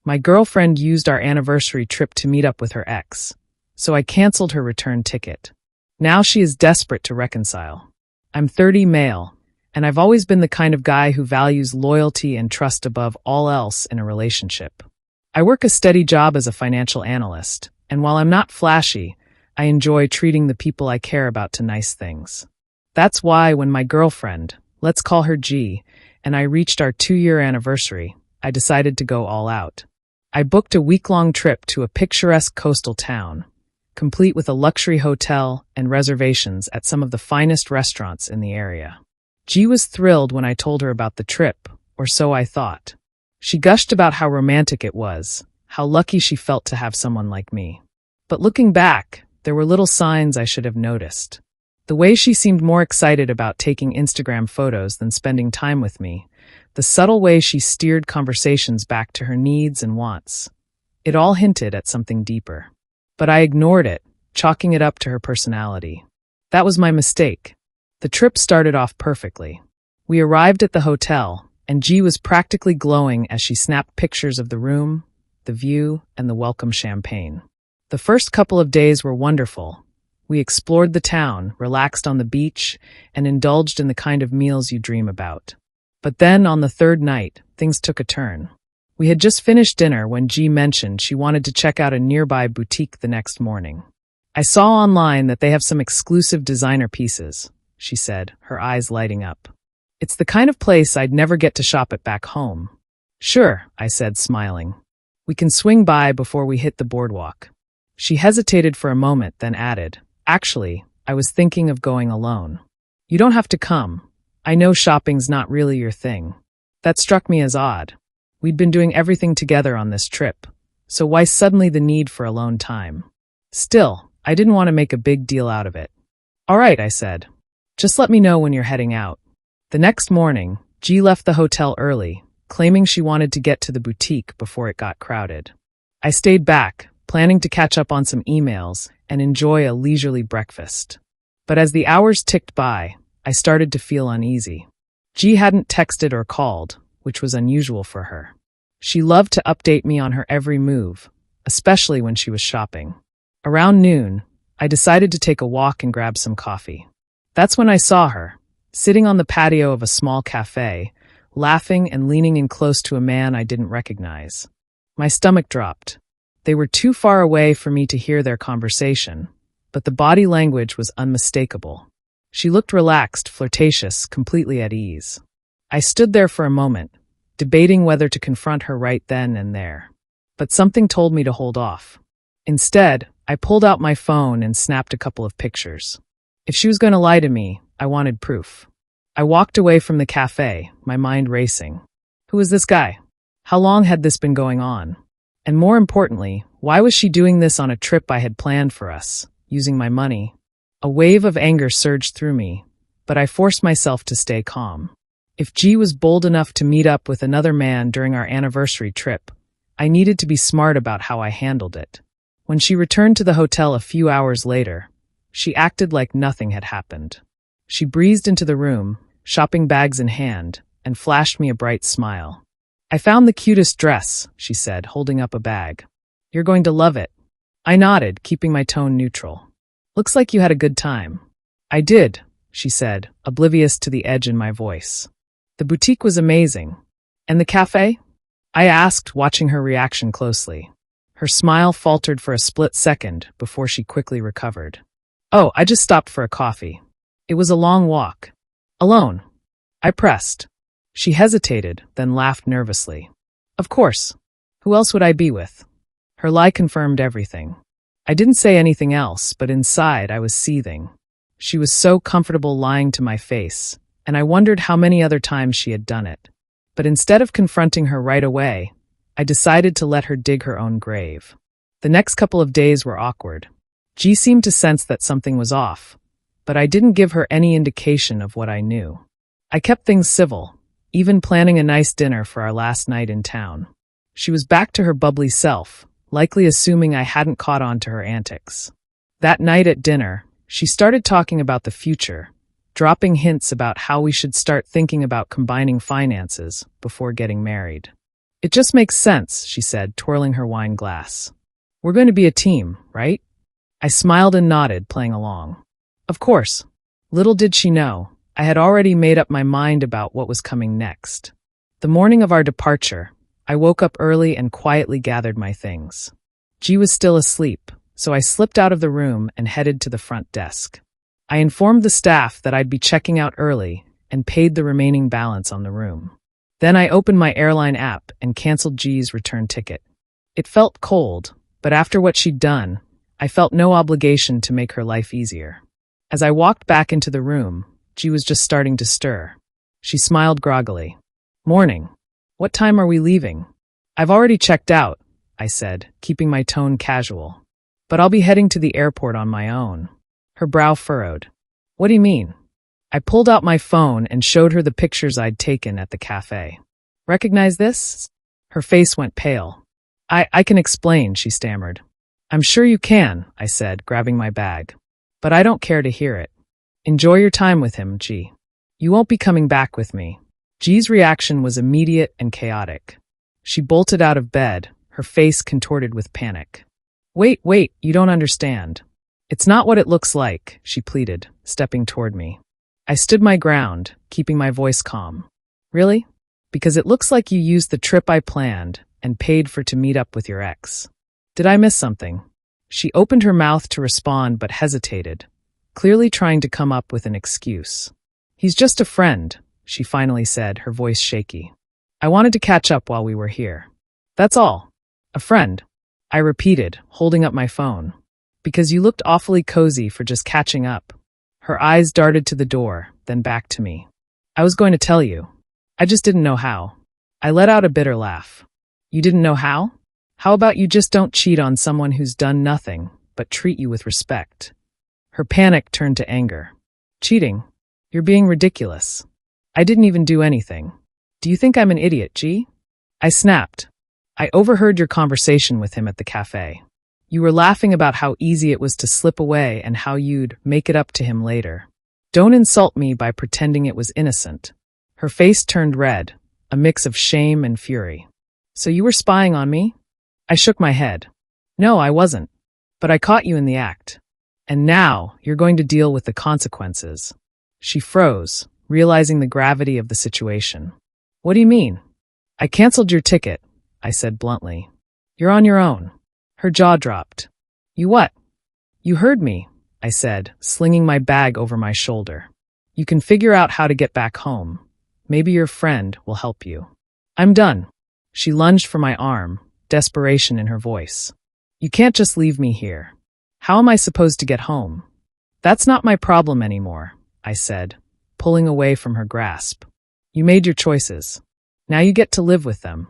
My girlfriend used our anniversary trip to meet up with her ex, so I canceled her return ticket. Now she is desperate to reconcile. I'm 30 male, and I've always been the kind of guy who values loyalty and trust above all else in a relationship. I work a steady job as a financial analyst, and while I'm not flashy, I enjoy treating the people I care about to nice things. That's why when my girlfriend, let's call her G, and I reached our 2-year anniversary, I decided to go all out. I booked a week-long trip to a picturesque coastal town, complete with a luxury hotel and reservations at some of the finest restaurants in the area. G was thrilled when I told her about the trip, or so I thought. She gushed about how romantic it was, how lucky she felt to have someone like me. But looking back, there were little signs I should have noticed. The way she seemed more excited about taking Instagram photos than spending time with me, the subtle way she steered conversations back to her needs and wants. It all hinted at something deeper. But I ignored it, chalking it up to her personality. That was my mistake. The trip started off perfectly. We arrived at the hotel, and G was practically glowing as she snapped pictures of the room, the view, and the welcome champagne. The first couple of days were wonderful. We explored the town, relaxed on the beach, and indulged in the kind of meals you dream about. But then, on the third night, things took a turn. We had just finished dinner when G mentioned she wanted to check out a nearby boutique the next morning. I saw online that they have some exclusive designer pieces, she said, her eyes lighting up. It's the kind of place I'd never get to shop at back home. Sure, I said, smiling. We can swing by before we hit the boardwalk. She hesitated for a moment, then added, Actually, I was thinking of going alone. You don't have to come. I know shopping's not really your thing. That struck me as odd. We'd been doing everything together on this trip, so why suddenly the need for alone time? Still, I didn't want to make a big deal out of it. All right, I said. Just let me know when you're heading out. The next morning, G left the hotel early, claiming she wanted to get to the boutique before it got crowded. I stayed back, planning to catch up on some emails and enjoy a leisurely breakfast. But as the hours ticked by, I started to feel uneasy. G hadn't texted or called, which was unusual for her. She loved to update me on her every move, especially when she was shopping. Around noon, I decided to take a walk and grab some coffee. That's when I saw her, sitting on the patio of a small cafe, laughing and leaning in close to a man I didn't recognize. My stomach dropped. They were too far away for me to hear their conversation, but the body language was unmistakable. She looked relaxed, flirtatious, completely at ease. I stood there for a moment, debating whether to confront her right then and there. But something told me to hold off. Instead, I pulled out my phone and snapped a couple of pictures. If she was going to lie to me, I wanted proof. I walked away from the cafe, my mind racing. Who was this guy? How long had this been going on? And more importantly, why was she doing this on a trip I had planned for us, using my money? A wave of anger surged through me, but I forced myself to stay calm. If G was bold enough to meet up with another man during our anniversary trip, I needed to be smart about how I handled it. When she returned to the hotel a few hours later, she acted like nothing had happened. She breezed into the room, shopping bags in hand, and flashed me a bright smile. I found the cutest dress, she said, holding up a bag. You're going to love it. I nodded, keeping my tone neutral. Looks like you had a good time. I did, she said, oblivious to the edge in my voice. The boutique was amazing. And the cafe? I asked, watching her reaction closely. Her smile faltered for a split second before she quickly recovered. Oh, I just stopped for a coffee. It was a long walk. Alone. I pressed. She hesitated, then laughed nervously. Of course. Who else would I be with? Her lie confirmed everything. I didn't say anything else, but inside I was seething. She was so comfortable lying to my face, and I wondered how many other times she had done it. But instead of confronting her right away, I decided to let her dig her own grave. The next couple of days were awkward. G seemed to sense that something was off, but I didn't give her any indication of what I knew. I kept things civil, even planning a nice dinner for our last night in town. She was back to her bubbly self, likely assuming I hadn't caught on to her antics. That night at dinner, she started talking about the future, dropping hints about how we should start thinking about combining finances before getting married. It just makes sense, she said, twirling her wine glass. We're going to be a team, right? I smiled and nodded, playing along. Of course. Little did she know, I had already made up my mind about what was coming next. The morning of our departure, I woke up early and quietly gathered my things. G was still asleep, so I slipped out of the room and headed to the front desk. I informed the staff that I'd be checking out early and paid the remaining balance on the room. Then I opened my airline app and canceled G's return ticket. It felt cold, but after what she'd done, I felt no obligation to make her life easier. As I walked back into the room, G was just starting to stir. She smiled groggily. Morning. What time are we leaving? I've already checked out, I said, keeping my tone casual. But I'll be heading to the airport on my own. Her brow furrowed. What do you mean? I pulled out my phone and showed her the pictures I'd taken at the cafe. Recognize this? Her face went pale. I can explain, she stammered. I'm sure you can, I said, grabbing my bag. But I don't care to hear it. Enjoy your time with him, G. You won't be coming back with me. G's reaction was immediate and chaotic. She bolted out of bed, her face contorted with panic. Wait, you don't understand. It's not what it looks like, she pleaded, stepping toward me. I stood my ground, keeping my voice calm. Really? Because it looks like you used the trip I planned and paid for to meet up with your ex. Did I miss something? She opened her mouth to respond but hesitated, clearly trying to come up with an excuse. He's just a friend, she finally said, her voice shaky. I wanted to catch up while we were here. That's all. A friend, I repeated, holding up my phone. Because you looked awfully cozy for just catching up. Her eyes darted to the door, then back to me. I was going to tell you. I just didn't know how. I let out a bitter laugh. You didn't know how? How about you just don't cheat on someone who's done nothing, but treat you with respect? Her panic turned to anger. Cheating? You're being ridiculous. I didn't even do anything. Do you think I'm an idiot, G? I snapped. I overheard your conversation with him at the cafe. You were laughing about how easy it was to slip away and how you'd make it up to him later. Don't insult me by pretending it was innocent. Her face turned red, a mix of shame and fury. So you were spying on me? I shook my head. No, I wasn't. But I caught you in the act. And now you're going to deal with the consequences. She froze, realizing the gravity of the situation. What do you mean? I canceled your ticket, I said bluntly. You're on your own. Her jaw dropped. You what? You heard me, I said, slinging my bag over my shoulder. You can figure out how to get back home. Maybe your friend will help you. I'm done. She lunged for my arm, desperation in her voice. You can't just leave me here. How am I supposed to get home? That's not my problem anymore, I said, pulling away from her grasp. You made your choices. Now you get to live with them.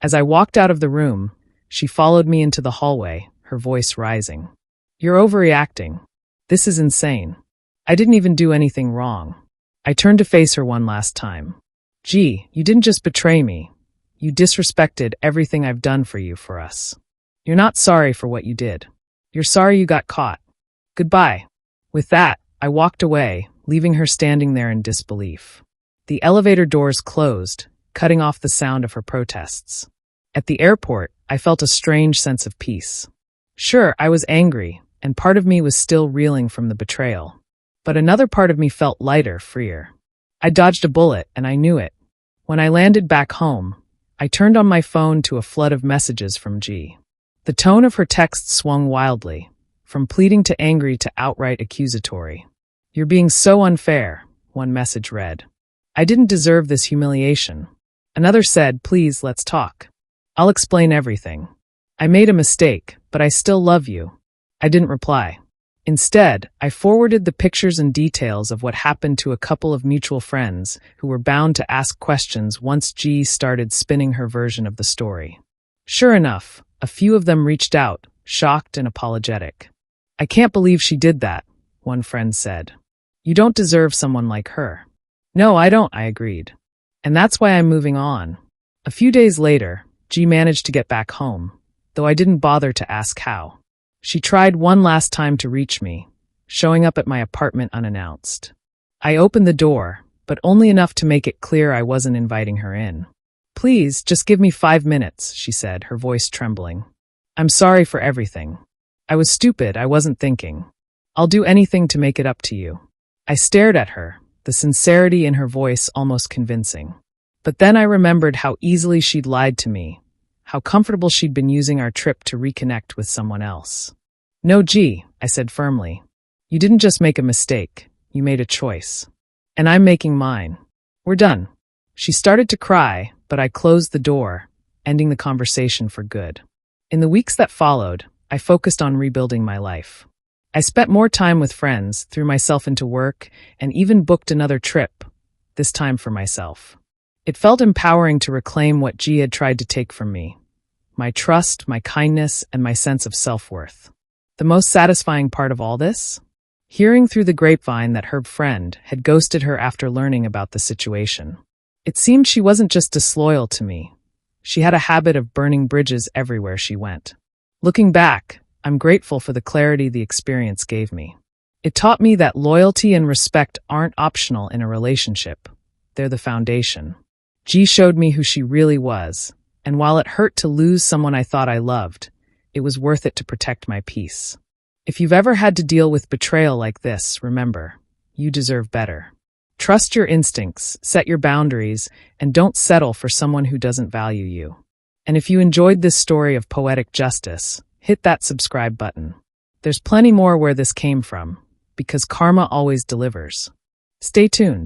As I walked out of the room, she followed me into the hallway, her voice rising. You're overreacting. This is insane. I didn't even do anything wrong. I turned to face her one last time. Gee, you didn't just betray me. You disrespected everything I've done for us. You're not sorry for what you did. You're sorry you got caught. Goodbye. With that, I walked away, leaving her standing there in disbelief. The elevator doors closed, cutting off the sound of her protests. At the airport, I felt a strange sense of peace. Sure, I was angry, and part of me was still reeling from the betrayal. But another part of me felt lighter, freer. I dodged a bullet, and I knew it. When I landed back home, I turned on my phone to a flood of messages from G. The tone of her text swung wildly, from pleading to angry to outright accusatory. You're being so unfair, one message read. I didn't deserve this humiliation. Another said, please, let's talk. I'll explain everything. I made a mistake, but I still love you. I didn't reply. Instead, I forwarded the pictures and details of what happened to a couple of mutual friends who were bound to ask questions once G started spinning her version of the story. Sure enough, a few of them reached out, shocked and apologetic. I can't believe she did that, one friend said. You don't deserve someone like her. No, I don't, I agreed. And that's why I'm moving on. A few days later, G managed to get back home, though I didn't bother to ask how. She tried one last time to reach me, showing up at my apartment unannounced. I opened the door, but only enough to make it clear I wasn't inviting her in. Please, just give me 5 minutes, she said, her voice trembling. I'm sorry for everything. I was stupid, I wasn't thinking. I'll do anything to make it up to you. I stared at her, the sincerity in her voice almost convincing. But then I remembered how easily she'd lied to me, how comfortable she'd been using our trip to reconnect with someone else. No, G, I said firmly. You didn't just make a mistake, you made a choice. And I'm making mine. We're done. She started to cry, but I closed the door, ending the conversation for good. In the weeks that followed, I focused on rebuilding my life. I spent more time with friends, threw myself into work, and even booked another trip, this time for myself. It felt empowering to reclaim what G had tried to take from me. My trust, my kindness, and my sense of self-worth. The most satisfying part of all this? Hearing through the grapevine that her friend had ghosted her after learning about the situation. It seemed she wasn't just disloyal to me. She had a habit of burning bridges everywhere she went. Looking back, I'm grateful for the clarity the experience gave me. It taught me that loyalty and respect aren't optional in a relationship. They're the foundation. G showed me who she really was, and while it hurt to lose someone I thought I loved, it was worth it to protect my peace. If you've ever had to deal with betrayal like this, remember, you deserve better. Trust your instincts, set your boundaries, and don't settle for someone who doesn't value you. And if you enjoyed this story of poetic justice, hit that subscribe button. There's plenty more where this came from, because karma always delivers. Stay tuned.